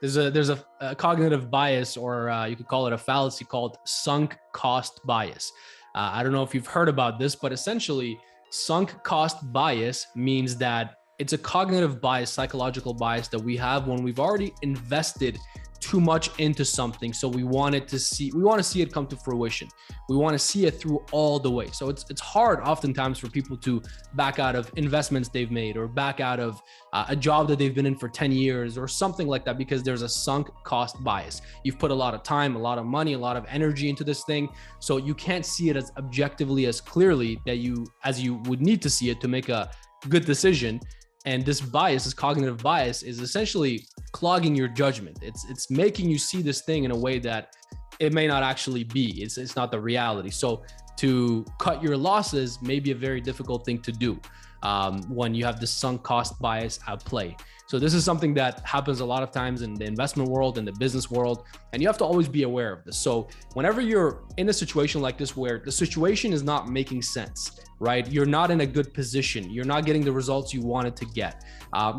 There's a cognitive bias, or you could call it a fallacy, called sunk cost bias. I don't know if you've heard about this, but essentially, sunk cost bias means that it's a cognitive bias, psychological bias that we have when we've already invested too much into something. So we want to see it come to fruition. We want to see it through all the way. So it's hard oftentimes for people to back out of investments they've made, or back out of a job that they've been in for 10 years or something like that, because there's a sunk cost bias. You've put a lot of time, a lot of money, a lot of energy into this thing. So you can't see it as objectively, as clearly as you would need to see it to make a good decision. And this bias, this cognitive bias, is essentially clogging your judgment. It's making you see this thing in a way that it may not actually be. It's not the reality. So to cut your losses may be a very difficult thing to do when you have this sunk cost bias at play. So this is something that happens a lot of times in the investment world and the business world, and you have to always be aware of this. So whenever you're in a situation like this, where the situation is not making sense, right? You're not in a good position. You're not getting the results you wanted to get.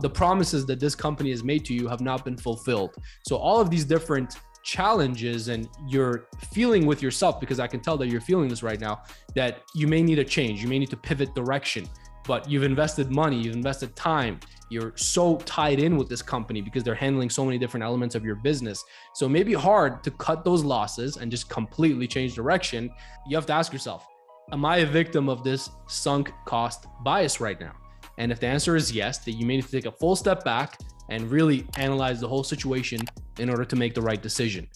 The promises that this company has made to you have not been fulfilled. So all of these different challenges, and you're feeling with yourself, because I can tell that you're feeling this right now, that you may need a change. You may need to pivot direction, but you've invested money, you've invested time. You're so tied in with this company because they're handling so many different elements of your business. So it may be hard to cut those losses and just completely change direction. You have to ask yourself, am I a victim of this sunk cost bias right now? And if the answer is yes, then you may need to take a full step back and really analyze the whole situation in order to make the right decision.